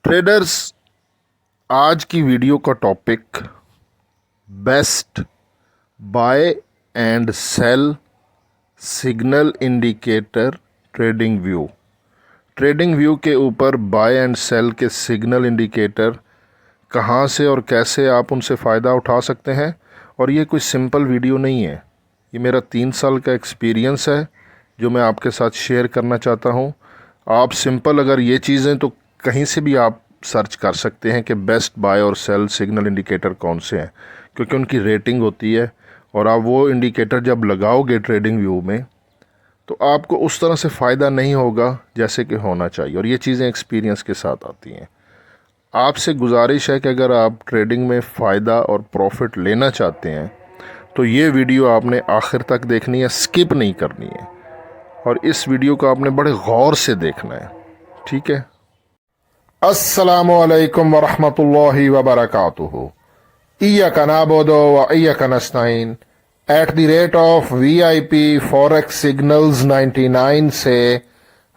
Traders, आज की video का topic best buy and sell signal indicator trading view के ऊपर बाय एंड सेल के सिग्नल इंडिकेटर कहाँ से और कैसे आप उनसे फ़ायदा उठा सकते हैं। और ये कोई सिंपल वीडियो नहीं है, ये मेरा 3 साल का एक्सपीरियंस है जो मैं आपके साथ शेयर करना चाहता हूँ। आप सिंपल अगर ये चीज़ें तो कहीं से भी आप सर्च कर सकते हैं कि बेस्ट बाय और सेल सिग्नल इंडिकेटर कौन से हैं, क्योंकि उनकी रेटिंग होती है और आप वो इंडिकेटर जब लगाओगे ट्रेडिंग व्यू में तो आपको उस तरह से फ़ायदा नहीं होगा जैसे कि होना चाहिए। और ये चीज़ें एक्सपीरियंस के साथ आती हैं। आपसे गुजारिश है कि अगर आप ट्रेडिंग में फ़ायदा और प्रॉफिट लेना चाहते हैं तो ये वीडियो आपने आखिर तक देखनी है, स्किप नहीं करनी है। और इस वीडियो को आपने बड़े गौर से देखना है, ठीक है। अस्सलामु अलैकुम वरहमतुल्लाहि वबरकातुहू। इय्याका नअबुदु व इय्याका नस्तईन @ VIP फॉरेक्स सिग्नल्स 99 से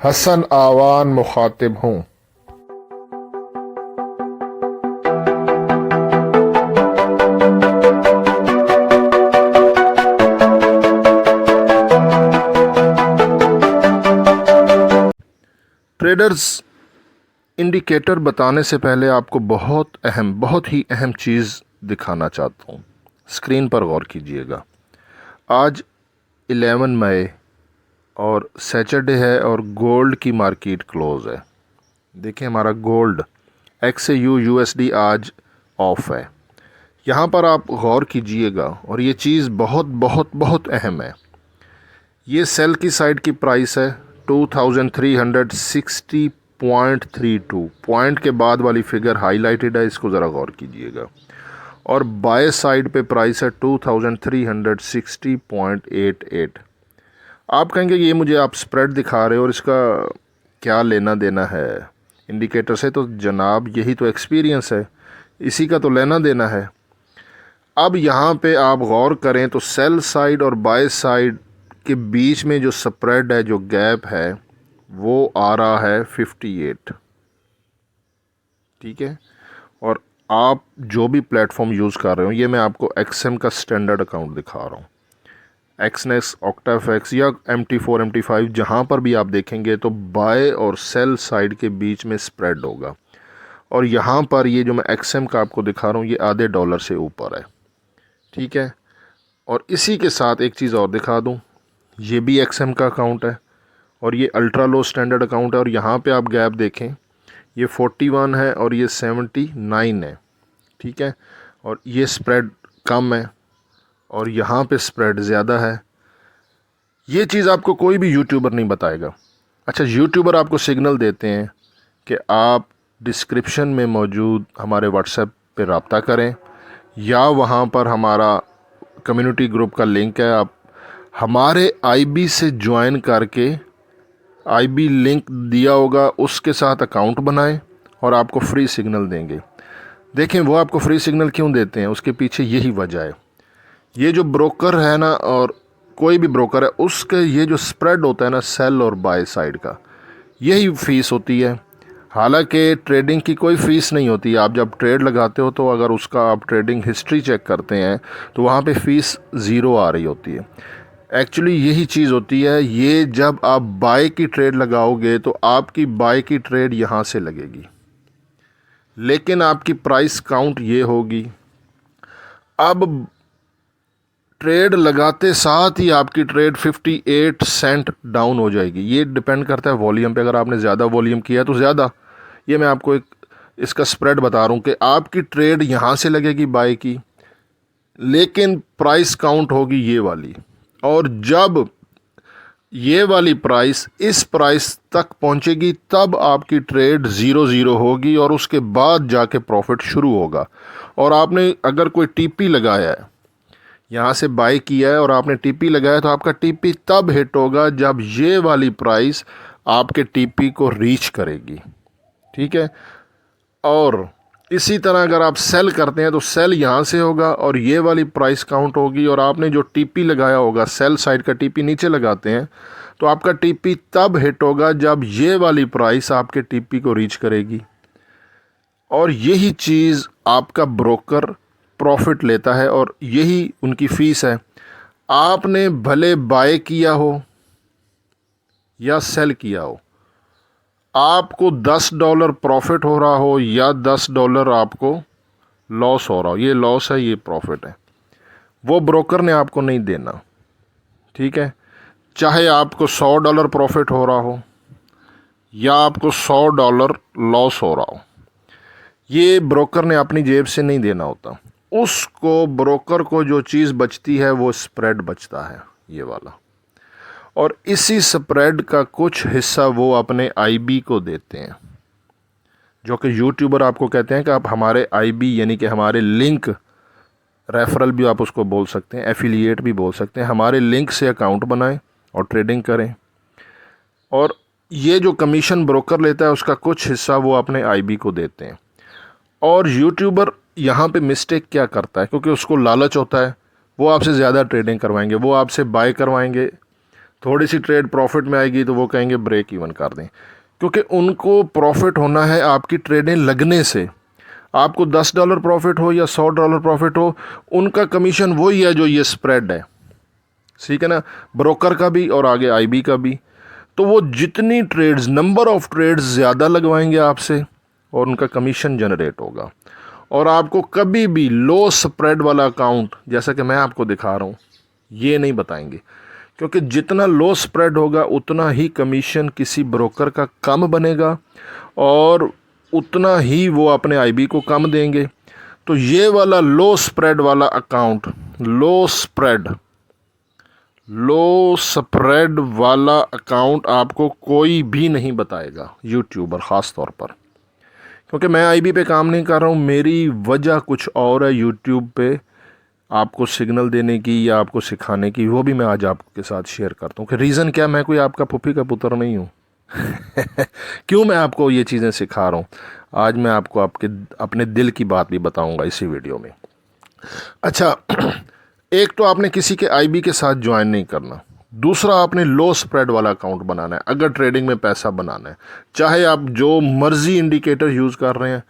हसन आवान मुखातिब हूँ। ट्रेडर्स, इंडिकेटर बताने से पहले आपको बहुत ही अहम चीज़ दिखाना चाहता हूँ। स्क्रीन पर गौर कीजिएगा। आज 11 मई और सैटरडे है और गोल्ड की मार्केट क्लोज़ है। देखिए, हमारा गोल्ड XAU USD आज ऑफ है। यहाँ पर आप गौर कीजिएगा और ये चीज़ बहुत अहम है। ये सेल की साइड की प्राइस है 2360.32। पॉइंट के बाद वाली फिगर हाईलाइटेड है, इसको ज़रा गौर कीजिएगा। और बाय साइड पे प्राइस है 2360.88। आप कहेंगे ये मुझे आप स्प्रेड दिखा रहे हो और इसका क्या लेना देना है इंडिकेटर से। तो जनाब, यही तो एक्सपीरियंस है, इसी का तो लेना देना है। अब यहाँ पे आप गौर करें तो सेल साइड और बाय साइड के बीच में जो स्प्रेड है, जो गैप है, वो आ रहा है 58, ठीक है। और आप जो भी प्लेटफॉर्म यूज़ कर रहे हो, ये मैं आपको XM का स्टैंडर्ड अकाउंट दिखा रहा हूँ। XNEX, OctaFX या MT4 MT5 जहाँ पर भी आप देखेंगे तो बाय और सेल साइड के बीच में स्प्रेड होगा। और यहाँ पर ये जो मैं XM का आपको दिखा रहा हूँ, ये आधे डॉलर से ऊपर है, ठीक है। और इसी के साथ एक चीज़ और दिखा दूँ, ये भी XM का अकाउंट है और ये अल्ट्रा लो स्टैंडर्ड अकाउंट है। और यहाँ पे आप गैप देखें, ये 41 है और ये 79 है, ठीक है। और ये स्प्रेड कम है और यहाँ पे स्प्रेड ज़्यादा है। ये चीज़ आपको कोई भी यूट्यूबर नहीं बताएगा। अच्छा, यूट्यूबर आपको सिग्नल देते हैं कि आप डिस्क्रिप्शन में मौजूद हमारे व्हाट्सएप पे रब्ता करें या वहाँ पर हमारा कम्युनिटी ग्रुप का लिंक है, आप हमारे IB से ज्वाइन करके, IB लिंक दिया होगा उसके साथ अकाउंट बनाएं और आपको फ्री सिग्नल देंगे। देखें, वो आपको फ्री सिग्नल क्यों देते हैं, उसके पीछे यही वजह है। ये जो ब्रोकर है ना, और कोई भी ब्रोकर है, उसके ये जो स्प्रेड होता है ना सेल और बाय साइड का, यही फ़ीस होती है। हालांकि ट्रेडिंग की कोई फ़ीस नहीं होती। आप जब ट्रेड लगाते हो तो अगर उसका आप ट्रेडिंग हिस्ट्री चेक करते हैं तो वहाँ पे फ़ीस ज़ीरो आ रही होती है। एक्चुअली यही चीज़ होती है। ये जब आप बाय की ट्रेड लगाओगे तो आपकी बाय की ट्रेड यहाँ से लगेगी, लेकिन आपकी प्राइस काउंट ये होगी। अब ट्रेड लगाते साथ ही आपकी ट्रेड 58 सेंट डाउन हो जाएगी। ये डिपेंड करता है वॉल्यूम पे। अगर आपने ज़्यादा वॉल्यूम किया तो ज़्यादा। ये मैं आपको एक इसका स्प्रेड बता रहा हूँ कि आपकी ट्रेड यहाँ से लगेगी बाय की, लेकिन प्राइस काउंट होगी ये वाली। और जब ये वाली प्राइस इस प्राइस तक पहुंचेगी तब आपकी ट्रेड 0-0 होगी और उसके बाद जाके प्रॉफिट शुरू होगा। और आपने अगर कोई TP लगाया है, यहाँ से बाय किया है और आपने TP लगाया, तो आपका TP तब हिट होगा जब ये वाली प्राइस आपके TP को रीच करेगी, ठीक है। और इसी तरह अगर आप सेल करते हैं तो सेल यहाँ से होगा और ये वाली प्राइस काउंट होगी। और आपने जो TP लगाया होगा, सेल साइड का TP नीचे लगाते हैं, तो आपका TP तब हिट होगा जब ये वाली प्राइस आपके TP को रीच करेगी। और यही चीज़ आपका ब्रोकर प्रॉफिट लेता है और यही उनकी फ़ीस है। आपने भले बाय किया हो या सेल किया हो, आपको $10 प्रॉफिट हो रहा हो या $10 आपको लॉस हो रहा हो, ये लॉस है, ये प्रॉफिट है, वो ब्रोकर ने आपको नहीं देना। ठीक है, चाहे आपको $100 प्रॉफिट हो रहा हो या आपको $100 लॉस हो रहा हो, ये ब्रोकर ने अपनी जेब से नहीं देना होता। उसको, ब्रोकर को जो चीज़ बचती है वो स्प्रेड बचता है, ये वाला। और इसी स्प्रेड का कुछ हिस्सा वो अपने आईबी को देते हैं, जो कि यूट्यूबर आपको कहते हैं कि आप हमारे आईबी यानी कि हमारे लिंक, रेफरल भी आप उसको बोल सकते हैं, एफिलिएट भी बोल सकते हैं, हमारे लिंक से अकाउंट बनाएं और ट्रेडिंग करें। और ये जो कमीशन ब्रोकर लेता है उसका कुछ हिस्सा वो अपने आईबी को देते हैं। और यूट्यूबर यहाँ पे मिस्टेक क्या करता है, क्योंकि उसको लालच होता है, वो आपसे ज़्यादा ट्रेडिंग करवाएंगे, वो आपसे बाय करवाएंगे, थोड़ी सी ट्रेड प्रॉफिट में आएगी तो वो कहेंगे ब्रेक इवन कर दें, क्योंकि उनको प्रॉफिट होना है आपकी ट्रेडें लगने से। आपको $10 प्रॉफिट हो या $100 प्रॉफिट हो, उनका कमीशन वही है जो ये स्प्रेड है, ठीक है ना, ब्रोकर का भी और आगे आईबी का भी। तो वो जितनी ट्रेड्स, नंबर ऑफ ट्रेड्स ज़्यादा लगवाएंगे आपसे और उनका कमीशन जनरेट होगा। और आपको कभी भी लो स्प्रेड वाला अकाउंट, जैसा कि मैं आपको दिखा रहा हूँ, ये नहीं बताएंगे, क्योंकि जितना लो स्प्रेड होगा उतना ही कमीशन किसी ब्रोकर का कम बनेगा और उतना ही वो अपने आईबी को कम देंगे। तो ये वाला लो स्प्रेड वाला अकाउंट, लो स्प्रेड वाला अकाउंट आपको कोई भी नहीं बताएगा, यूट्यूबर ख़ास तौर पर, क्योंकि मैं आईबी पे काम नहीं कर रहा हूँ, मेरी वजह कुछ और है यूट्यूब पे आपको सिग्नल देने की या आपको सिखाने की, वो भी मैं आज आपके साथ शेयर करता हूँ कि रीज़न क्या, मैं कोई आपका फूफी का पुत्र नहीं हूँ। क्यों मैं आपको ये चीज़ें सिखा रहा हूँ, आज मैं आपको आपके अपने दिल की बात भी बताऊँगा इसी वीडियो में। अच्छा, एक तो आपने किसी के आईबी के साथ ज्वाइन नहीं करना, दूसरा आपने लो स्प्रेड वाला अकाउंट बनाना है अगर ट्रेडिंग में पैसा बनाना है। चाहे आप जो मर्ज़ी इंडिकेटर यूज़ कर रहे हैं,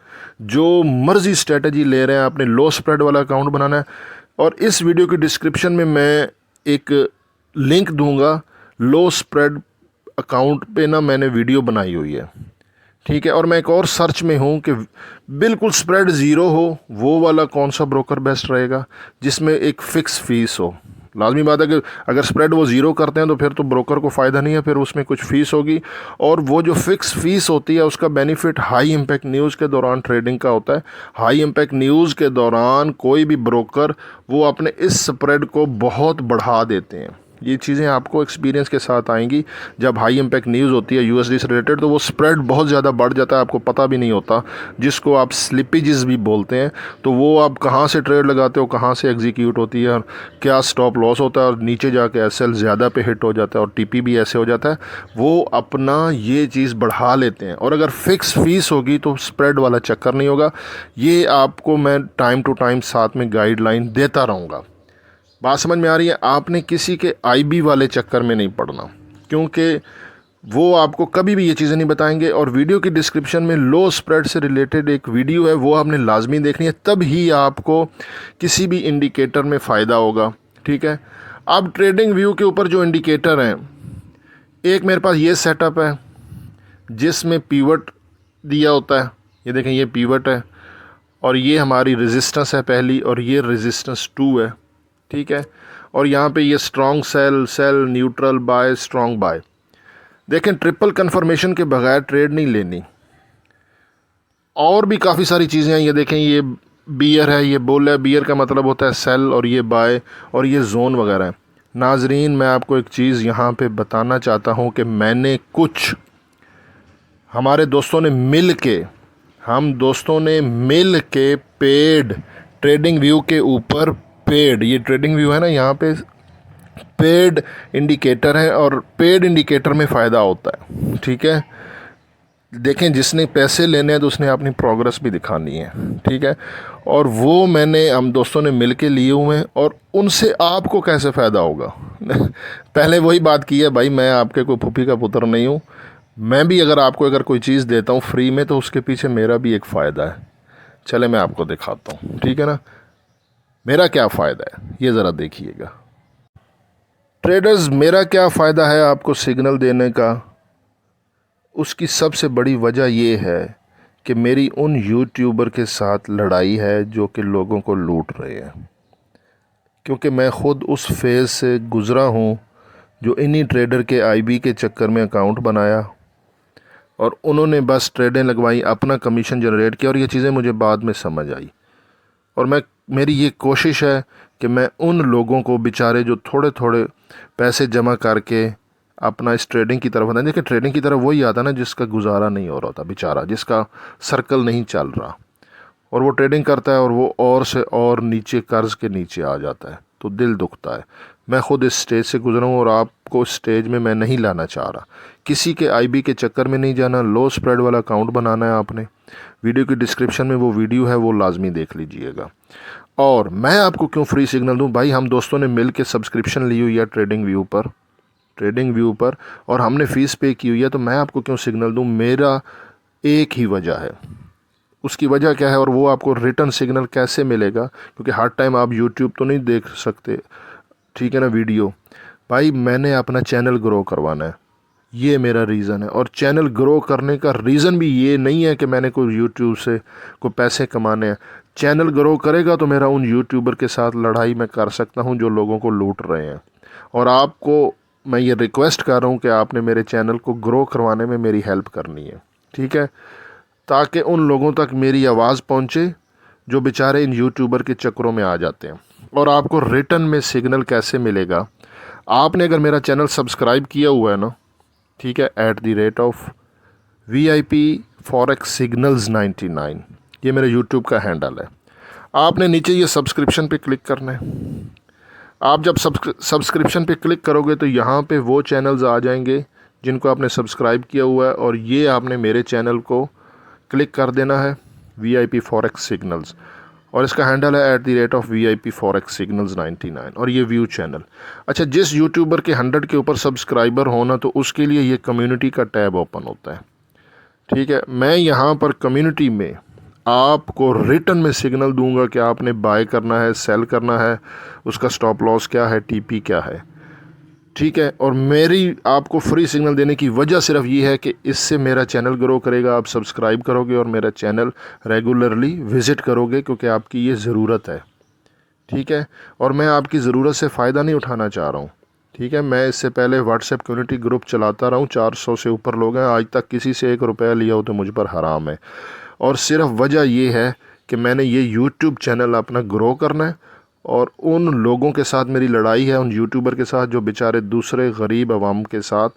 जो मर्ज़ी स्ट्रेटजी ले रहे हैं, आपने लो स्प्रेड वाला अकाउंट बनाना है। और इस वीडियो की डिस्क्रिप्शन में मैं एक लिंक दूंगा, लो स्प्रेड अकाउंट पे ना मैंने वीडियो बनाई हुई है, ठीक है। और मैं एक और सर्च में हूँ कि बिल्कुल स्प्रेड ज़ीरो हो, वो वाला कौन सा ब्रोकर बेस्ट रहेगा जिसमें एक फ़िक्स फ़ीस हो। लाजमी बात है कि अगर स्प्रेड वो ज़ीरो करते हैं तो फिर तो ब्रोकर को फ़ायदा नहीं है, फिर उसमें कुछ फ़ीस होगी, और वो जो फ़िक्स फ़ीस होती है उसका बेनिफिट हाई इम्पैक्ट न्यूज़ के दौरान ट्रेडिंग का होता है। हाई इम्पैक्ट न्यूज़ के दौरान कोई भी ब्रोकर वो अपने इस स्प्रेड को बहुत बढ़ा देते हैं। ये चीज़ें आपको एक्सपीरियंस के साथ आएंगी। जब हाई इम्पैक्ट न्यूज़ होती है यूएसडी से रिलेटेड तो वो स्प्रेड बहुत ज़्यादा बढ़ जाता है, आपको पता भी नहीं होता, जिसको आप स्लिपेजेस भी बोलते हैं। तो वो आप कहाँ से ट्रेड लगाते हो, कहाँ से एग्जीक्यूट होती है, और क्या स्टॉप लॉस होता है, और नीचे जाके एसएल ज़्यादा पे हिट हो जाता है और टीपी भी ऐसे हो जाता है, वो अपना ये चीज़ बढ़ा लेते हैं। और अगर फ़िक्स फ़ीस होगी तो स्प्रेड वाला चक्कर नहीं होगा। ये आपको मैं टाइम टू टाइम साथ में गाइडलाइन देता रहूँगा। बात समझ में आ रही है? आपने किसी के आईबी वाले चक्कर में नहीं पड़ना, क्योंकि वो आपको कभी भी ये चीज़ें नहीं बताएंगे। और वीडियो की डिस्क्रिप्शन में लो स्प्रेड से रिलेटेड एक वीडियो है, वो आपने लाजमी देखनी है, तब ही आपको किसी भी इंडिकेटर में फ़ायदा होगा, ठीक है। अब ट्रेडिंग व्यू के ऊपर जो इंडिकेटर हैं, एक मेरे पास ये सेटअप है जिसमें पीवट दिया होता है, ये देखें ये पीवट है, और ये हमारी रेजिस्टेंस है पहली, और ये रेजिस्टेंस 2 है, ठीक है। और यहाँ पे ये strong cell, neutral bye, strong bye. देखें ट्रिपल कंफर्मेशन के बगैर ट्रेड नहीं लेनी। और भी काफ़ी सारी चीज़ें हैं, ये देखें ये बियर है, ये बुल है, बियर का मतलब होता है सेल, और ये बाय, और ये जोन वगैरह है। नाजरीन, मैं आपको एक चीज़ यहाँ पे बताना चाहता हूँ कि मैंने कुछ, हमारे दोस्तों ने मिल के, हम दोस्तों ने मिल के पेड ट्रेडिंग व्यू के ऊपर, पेड, ये ट्रेडिंग व्यू है ना, यहाँ पे पेड इंडिकेटर है, और पेड इंडिकेटर में फ़ायदा होता है, ठीक है। देखें जिसने पैसे लेने हैं तो उसने अपनी प्रोग्रेस भी दिखानी है, ठीक है। और वो हम दोस्तों ने मिल के लिए हुए हैं, और उनसे आपको कैसे फ़ायदा होगा। पहले वही बात की है भाई, मैं आपके कोई फूफी का पुत्र नहीं हूँ, मैं भी अगर कोई चीज़ देता हूँ फ्री में तो उसके पीछे मेरा भी एक फ़ायदा है। चले मैं आपको दिखाता हूँ, ठीक है ना। मेरा क्या फ़ायदा है ये ज़रा देखिएगा। ट्रेडर्स, मेरा क्या फ़ायदा है आपको सिग्नल देने का? उसकी सबसे बड़ी वजह ये है कि मेरी उन यूट्यूबर के साथ लड़ाई है जो कि लोगों को लूट रहे हैं। क्योंकि मैं ख़ुद उस फेज़ से गुज़रा हूँ जो इन्हीं ट्रेडर के आईबी के चक्कर में अकाउंट बनाया और उन्होंने बस ट्रेडें लगवाई, अपना कमीशन जनरेट किया, और ये चीज़ें मुझे बाद में समझ आई। और मेरी ये कोशिश है कि मैं उन लोगों को बेचारे जो थोड़े थोड़े पैसे जमा करके अपना इस ट्रेडिंग की तरफ, देखिए ट्रेडिंग की तरफ वही आता ना जिसका गुजारा नहीं हो रहा था बेचारा, जिसका सर्कल नहीं चल रहा, और वो ट्रेडिंग करता है और वो और से और नीचे, कर्ज के नीचे आ जाता है, तो दिल दुखता है। मैं ख़ुद इस स्टेज से गुजरा हूँ और आपको इस स्टेज में मैं नहीं लाना चाह रहा। किसी के आईबी के चक्कर में नहीं जाना। लो स्प्रेड वाला अकाउंट बनाना है आपने। वीडियो की डिस्क्रिप्शन में वो वीडियो है, वो लाजमी देख लीजिएगा। और मैं आपको क्यों फ्री सिग्नल दूं भाई? हम दोस्तों ने मिल के सब्सक्रिप्शन ली हुई है ट्रेडिंग व्यू पर और हमने फ़ीस पे की हुई है, तो मैं आपको क्यों सिग्नल दूं? मेरा एक ही वजह है। उसकी वजह क्या है और वो आपको रिटर्न सिग्नल कैसे मिलेगा? क्योंकि हर टाइम आप यूट्यूब तो नहीं देख सकते, ठीक है ना, वीडियो। भाई मैंने अपना चैनल ग्रो करवाना है, ये मेरा रीज़न है। और चैनल ग्रो करने का रीज़न भी ये नहीं है कि मैंने कोई यूट्यूब से कोई पैसे कमाने हैं। चैनल ग्रो करेगा तो मेरा उन यूट्यूबर के साथ लड़ाई मैं कर सकता हूं जो लोगों को लूट रहे हैं। और आपको मैं ये रिक्वेस्ट कर रहा हूं कि आपने मेरे चैनल को ग्रो करवाने में मेरी हेल्प करनी है, ठीक है, ताकि उन लोगों तक मेरी आवाज़ पहुंचे जो बेचारे इन यूट्यूबर के चक्करों में आ जाते हैं। और आपको रिटर्न में सिग्नल कैसे मिलेगा? आपने अगर मेरा चैनल सब्सक्राइब किया हुआ है ना, ठीक है, @ VIP Forex Signals 99, ये मेरे यूट्यूब का हैंडल है। आपने नीचे ये सब्सक्रिप्शन पे क्लिक करना है। आप जब सब्सक्रिप्शन पे क्लिक करोगे तो यहाँ पे वो चैनल्स आ जाएंगे जिनको आपने सब्सक्राइब किया हुआ है, और ये आपने मेरे चैनल को क्लिक कर देना है, VIP Forex Signals, और इसका हैंडल है @ VIP Forex Signals 99, और ये व्यू चैनल। अच्छा, जिस यूट्यूबर के 100 के ऊपर सब्सक्राइबर होना तो उसके लिए ये कम्युनिटी का टैब ओपन होता है, ठीक है। मैं यहाँ पर कम्युनिटी में आपको रिटर्न में सिग्नल दूंगा कि आपने बाय करना है, सेल करना है, उसका स्टॉप लॉस क्या है, TP क्या है, ठीक है। और मेरी आपको फ्री सिग्नल देने की वजह सिर्फ ये है कि इससे मेरा चैनल ग्रो करेगा, आप सब्सक्राइब करोगे और मेरा चैनल रेगुलरली विज़िट करोगे, क्योंकि आपकी ये ज़रूरत है, ठीक है। और मैं आपकी ज़रूरत से फ़ायदा नहीं उठाना चाह रहा हूँ, ठीक है। मैं इससे पहले व्हाट्सएप कम्युनिटी ग्रुप चलाता रहा हूँ, 400 से ऊपर लोग हैं, आज तक किसी से 1 रुपया लिया हो तो मुझ पर हराम है। और सिर्फ वजह ये है कि मैंने ये यूट्यूब चैनल अपना ग्रो करना है, और उन लोगों के साथ मेरी लड़ाई है, उन यूट्यूबर के साथ जो बेचारे दूसरे गरीब आवाम के साथ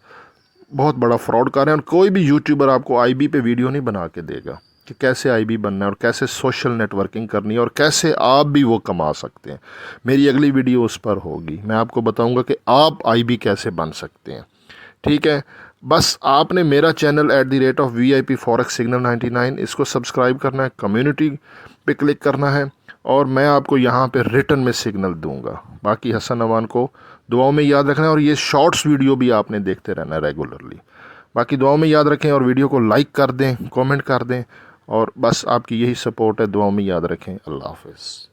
बहुत बड़ा फ्रॉड कर रहे हैं। और कोई भी यूट्यूबर आपको आईबी पे वीडियो नहीं बना के देगा कि कैसे आईबी बनना है और कैसे सोशल नेटवर्किंग करनी है और कैसे आप भी वो कमा सकते हैं। मेरी अगली वीडियो उस पर होगी, मैं आपको बताऊंगा कि आप आईबी कैसे बन सकते हैं, ठीक है। बस आपने मेरा चैनल @ VIP Forex Signal 99, इसको सब्सक्राइब करना है, कम्युनिटी पे क्लिक करना है, और मैं आपको यहाँ पे रिटर्न में सिग्नल दूंगा। बाकी हसन अमान को दुआओं में याद रखना है, और ये शॉर्ट्स वीडियो भी आपने देखते रहना है रेगुलरली। बाकी दुआओं में याद रखें और वीडियो को लाइक कर दें, कमेंट कर दें, और बस आपकी यही सपोर्ट है। दुआओं में याद रखें। अल्लाह हाफ़िज़।